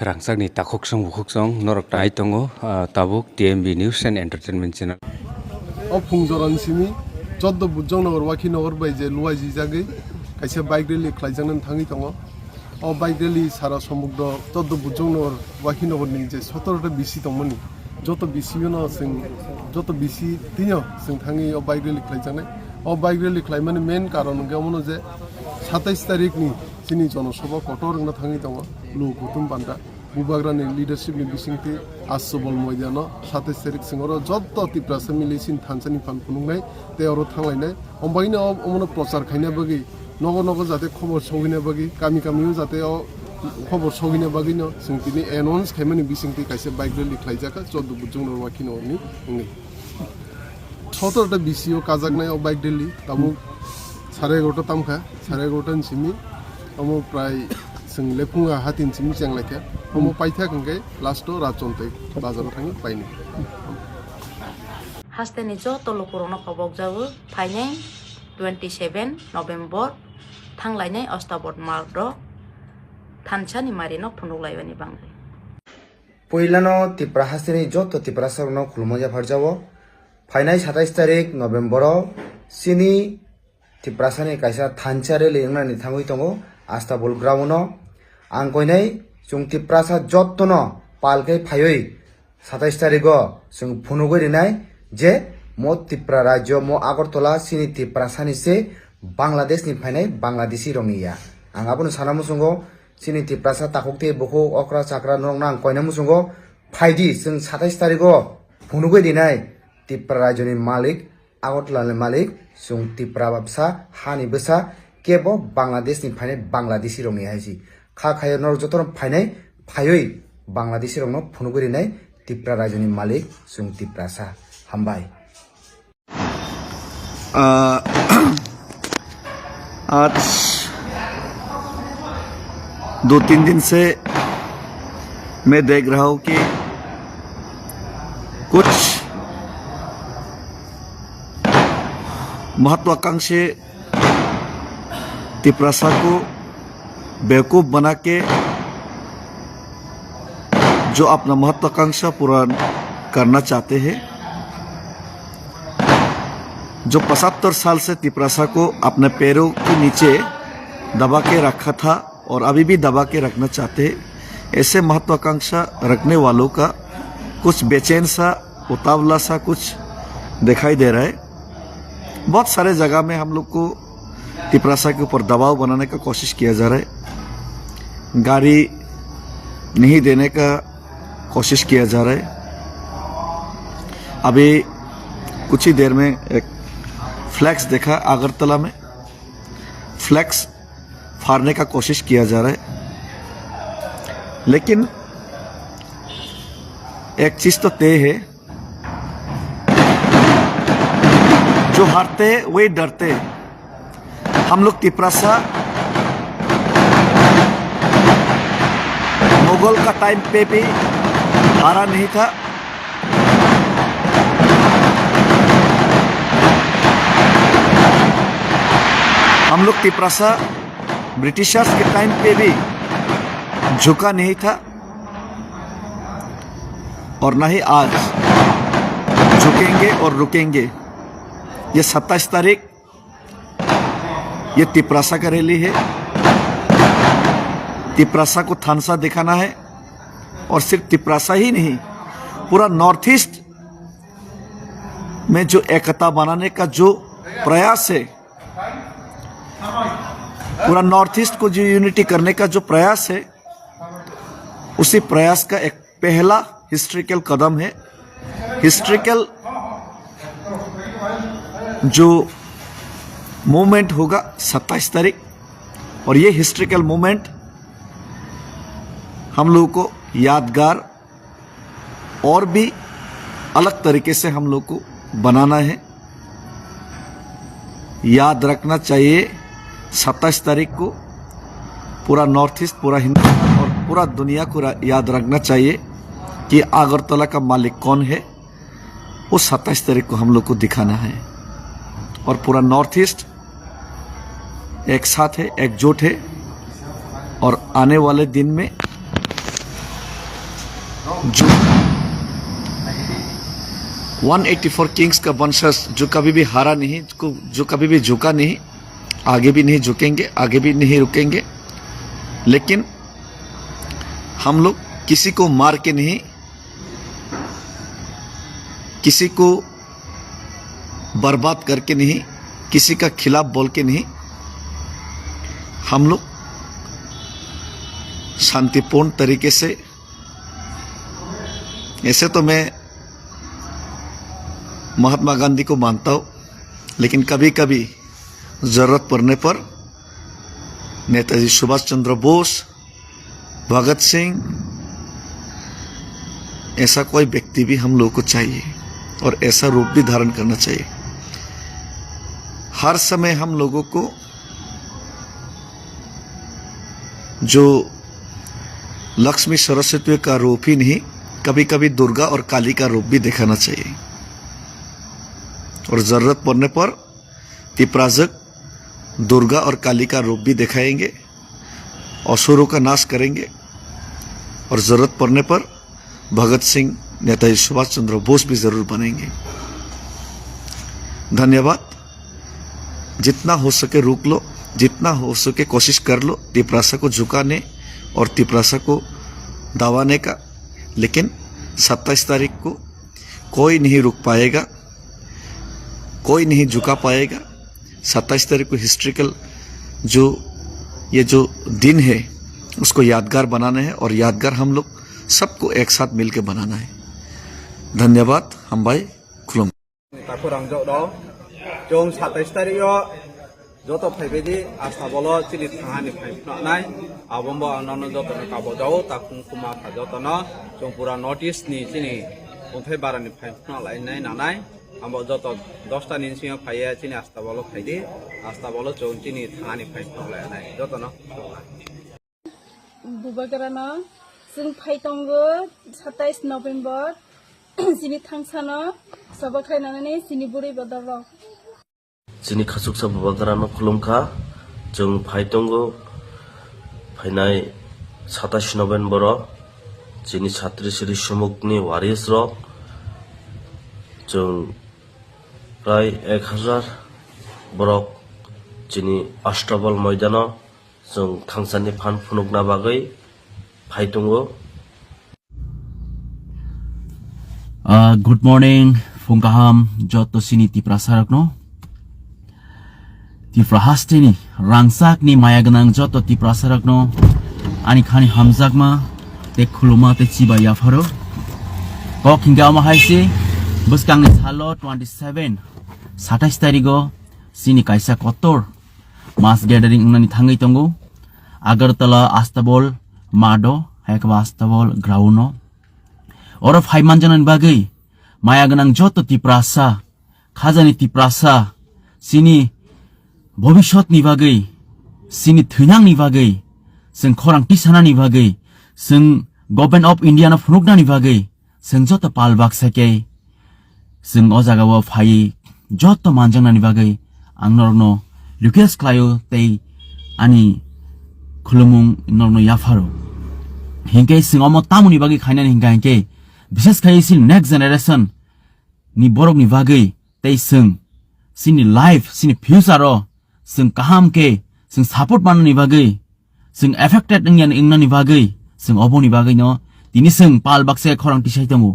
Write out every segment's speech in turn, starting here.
Rangsakni takoksong bukoksong norok tai tongo tabuk TMB News and Entertainment Channel. Phungjoran simi joddo bujongnagar wakinagar bai je luaji jagui kaisa bike rally khlaijangnan thangi tongo o bike rally sara somugdo joddo bujongnagar wakinagar ni je 17 ta bisi tongmani joto bisi no sing joto bisi tinyo sing thangi o bike rally khlaijangnai o bike rally khlaimani main karon gamono je 27 तारिख ni sini jonosabha kotorungna thangi tongo lu kutum banda bubagrani leadership ni bisingti assobol moidano 27 तारिख singoro jotto tiprasa milisin thansani fan punungnai te oro thanglainai ombaina omono prochar khaina bagi nogo nogo jate khobor sogina bagi kami kamiu jate o khobor sogina bagi no singtini announce khaimani bisingti kaisa bike rally khlaijaka 14 bujungno wakino ni ngi 17 ta BCO kajaknai o bike rally tamu 11:30 tamkha 11:30 simi omo prai sing lepunga hatin simi changlaikha omo paitha kangkai lasto rachontei bazar thangi paini hasteni joto lokorno kobok jabu phainai 27 November thanglainai ostabot mardo thanchani marino phunuglaibani bangai Poilano tipra hasteni joto tipra sarno khulmoja pharjabo phainai 27 तारिख November sini tiprasani kaisa thanchare lengnani thangoi tongo astabol ground angkoinai chung tiprasa jottono palkai phayoi 27 तारिखो chung phunugoi rinai je mo tipra rajyo mo agartala sini tiprasani se bangladesh ni phainai bangladeshi rongiya angabon sanamu sungo sini tiprasa takokte boko okra chakra nongna angkoina musungo phaidi chung 27 तारिखो phunugoi rinai tipra rajyo ni malik Agotla ni malik sung tipra babsa hani besa kebo Bangladesh ni phaine Bangladeshi rongni haisi kha khayo nor jotor phaine phayoi Bangladeshi rongno phunugori nai tipra rajoni malik sung tipra sa hambai आज 2-3 दिन से मैं देख रहा हूं कि कुछ महत्वाकांक्षी तिप्रासा को बेवकूफ बना के जो अपना महत्वाकांक्षा पूरा करना चाहते हैं जो 75 साल से तिप्रासा को अपने पैरों के नीचे दबा के रखा था और अभी भी दबा के रखना चाहते हैं ऐसे महत्वाकांक्षा रखने वालों का कुछ बेचैन सा उतावला सा कुछ दिखाई दे रहा है बहुत सारे जगह में हम लोग को तिप्रासा के ऊपर दबाव बनाने का कोशिश किया जा रहा है गाड़ी नहीं देने का कोशिश किया जा रहा है अभी कुछ ही देर में एक फ्लैक्स देखा अगरतला में फ्लैक्स फाड़ने का कोशिश किया जा रहा है लेकिन एक चीज तो तय है जो हारते वही डरते हम लोग तिप्रासा मुगल का टाइम पे भी हारा नहीं था हम लोग तिप्रासा ब्रिटिशर्स के टाइम पे भी झुका नहीं था और न ही आज झुकेंगे और रुकेंगे ये 27 तारीख ये तिप्रासा का रैली है तिप्रासा को थानसा दिखाना है और सिर्फ तिप्रासा ही नहीं पूरा नॉर्थ ईस्ट में जो एकता बनाने का जो प्रयास है पूरा नॉर्थ ईस्ट को जो यूनिटी करने का जो प्रयास है उसी प्रयास का एक पहला हिस्ट्रिकल कदम है हिस्ट्रिकल जो मूवमेंट होगा 27 तारीख और ये हिस्ट्रिकल मूवमेंट हम लोगों को यादगार और भी अलग तरीके से हम लोग को बनाना है याद रखना चाहिए 27 तारीख को पूरा नॉर्थ ईस्ट पूरा हिंदुस्तान और पूरा दुनिया को याद रखना चाहिए कि अगरतला का मालिक कौन है वो 27 तारीख को हम लोग को दिखाना है और पूरा नॉर्थ ईस्ट एक साथ है एकजुट है और आने वाले दिन में जो 184 किंग्स का वंशज जो कभी भी हारा नहीं, जो कभी भी झुका नहीं, आगे भी नहीं झुकेंगे, आगे भी नहीं रुकेंगे। लेकिन हम लोग किसी को मार के नहीं, किसी को बर्बाद करके नहीं, किसी का खिलाफ बोल के नहीं, हम लोग शांतिपूर्ण तरीके से, ऐसे तो मैं महात्मा गांधी को मानता हूं, लेकिन कभी कभी जरूरत पड़ने पर नेताजी सुभाष चंद्र बोस, भगत सिंह, ऐसा कोई व्यक्ति भी हम लोगों को चाहिए और ऐसा रूप भी धारण करना चाहिए। हर समय हम लोगों को जो लक्ष्मी सरस्वती का रूप ही नहीं, कभी कभी दुर्गा और काली का रूप भी दिखाना चाहिए। और जरूरत पड़ने पर तिप्राजक दुर्गा और काली का रूप भी दिखाएंगे, असुरों का नाश करेंगे। और जरूरत पड़ने पर भगत सिंह, नेताजी सुभाष चंद्र बोस भी जरूर बनेंगे। धन्यवाद। जितना हो सके रोक लो, जितना हो सके कोशिश कर लो तिप्रासा को झुकाने और तिप्रासा को दबाने का। लेकिन 27 तारीख को कोई नहीं रुक पाएगा, कोई नहीं झुका पाएगा। 27 तारीख को हिस्ट्रिकल ये जो दिन है उसको यादगार बनाना है, और यादगार हम लोग सबको एक साथ मिलकर बनाना है। धन्यवाद। हम भाई खुलुम। जों 27 तारिखआव जत फैबायदि आसामावल चिनि थाङानिफ्राय फैनाय आबंबो आनन्द जतन काबजाव ताकुं कुमा जतन जों पुरा नर्थ ईस्टनि चिनि अन्थाइ बारानिफ्राय फैनाय नानाय आंबो जत 10टा निसिङाव फैया चिनि आस्तावल फैदि आस्तावल जों चिनि थाङानिफ्राय फैलायनाय जतन बुबागराना जों फाइतंगो 27 नभेम्बर चिनि थांसाना सबाखायनानै चिनि बुरै बदाराव चिनि खासुकसा बुबागराना खुलुमखा जों फाइतंगो फैनाय 27 नभेम्बर चिनि छात्री श्री सुमुखनि वारिस रक जों प्राय 1000 बरक चिनि अष्टबल मैदानाव जों थांसानि फान फुनुकना बागै फाइतंगो। Good morning, Fungkaham, Joto Sini Tiprasarakno. Tiprahastini, Rangsakni Mayaganang Joto Tiprasarakno, Ani Khani Hamzakma, Te Kuluma Te Chiba Yafaro. Kok Hingama Haisi, Buskang Halo 27, 27 Tarigo, Sini Kaisa Kotor, Mass Gathering Nani Tangi Tongo, Agartala Astabol, Mado, Hekwa Astabol, Grauno. Ora Haimanjanan Bagai, Mayaganang Joto Tiprasa, Kazani Tiprasa, Sini Bobishot ni Bagai, Sini Tunyang ni Bagai, Sing Korang Tisana ni Bagai, Sing Government of India na Funugna ni Bagai, Sing Joto Palbak Sake, Sing Ozagawa Fai, Joto Manjana ni Bagai, Angnorno, Lucas Klayo, Te Ani Kulumung Norno Yafaro. Hingke Sing Omo Tamuni Bagai Kainan Hinganke. विशेष खाई सिन next generation नि बरक नि बागै तै जों सिनि life सिनि future जों काहाम के जों सपोर्ट मान नि बागै जों एफेक्टेड इंयान इंनानि बागै जों अबनि बागै न दिनि जों पाल बाक्से खरं तिसाइ दंगो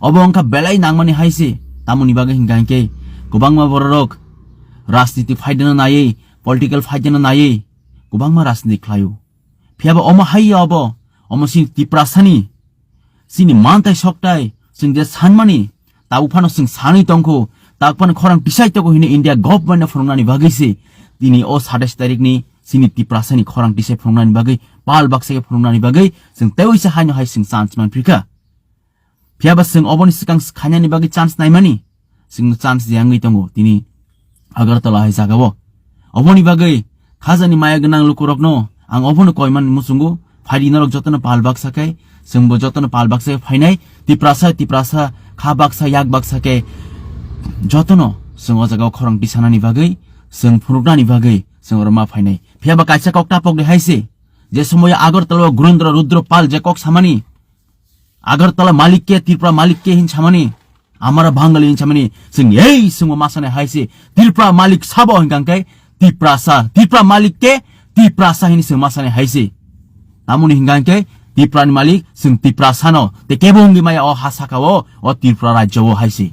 अबो अंका बेलाय नांमानि हाइसे तामुनि बागै हिंगांके गोबांमा बररक राजनीति फाइदन नायै पॉलिटिकल फाइदन नायै गोबांमा राजनीति खायो फियाबो अमा हाइयो अबो अमा सिन तिप्रासानि Sini mantai soktai, sing dia sanmani, taupano sing sani tongko, taupano korang disai toko hini India government na frongnani bagai se, dini o 27 tarik ni sini tiprasani korang disai frongnani bagai, pal baksa ke frongnani bagai, sing tewi sa hanyo hai sing chance man prika. Piaba sing oboni sikang kanya ni bagai chance nai mani, sing chance diangai tongko, dini agar tala hai sagawo. Oboni bagai, kaza ni maya genang lukurok no, ang obono koiman musungu, Fadi narok jotana pal baksa kai, Sengbo jotana pal baksa fainai, tiprasa, kha baksa, yak baksa ke, jotono, seng ojagao korang disana ni bagai, seng funukna ni bagai, seng orama fainai. Piaba kaisa kok tapok de haise, je semoya agar talo gurundra rudro pal je kok samani, Agartala Malik ke Tripura Malik ke hin chamani amara Bangali hin chamani sing ei sing masane haise Tripura Malik sabo hinggang kai Tripura Malik ke Tripura hin sing masane haise namun hinggang kai Tripura Malik sing Tripura sano te kebongi maya o hasakawo o Tripura rajyo haise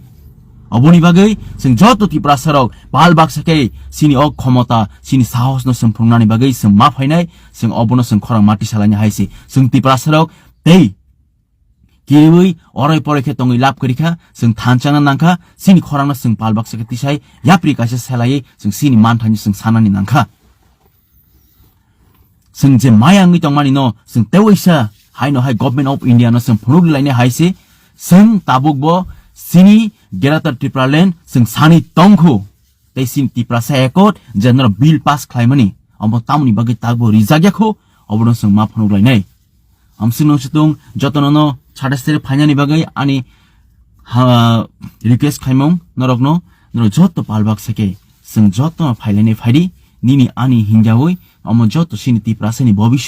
Oboni bagai sing joto Tripura sarok bal baksake sini o khomota sini sahos no sing phungnani bagai sing ma phainai sing obono sing khorang mati salanya haise sing Tripura sarok tei Kiriwi orai pore ke tongi lap kerika sing thancana nangka sini khorang na sing bal baksake tisai yapri kaisa selai sing sini manthani sing sanani nangka sing je mayangi tongmani no sing tewaisa haino hai government of India no sing phunug laine haise sing tabuk bo sini geratar Tripura land sing sani tongkho tei sini Tripura sa ekot general bill pass khlaimani amo tamni bagi tagbo rijagyakho obono sing ma phunug lainai amsino chutung jotonono chadastere phainani bagai ani request khaimong norokno noro joto palbak sake sing joto phailane phairi nini ani hingjawoi amo joto sini Tripura sani bobisho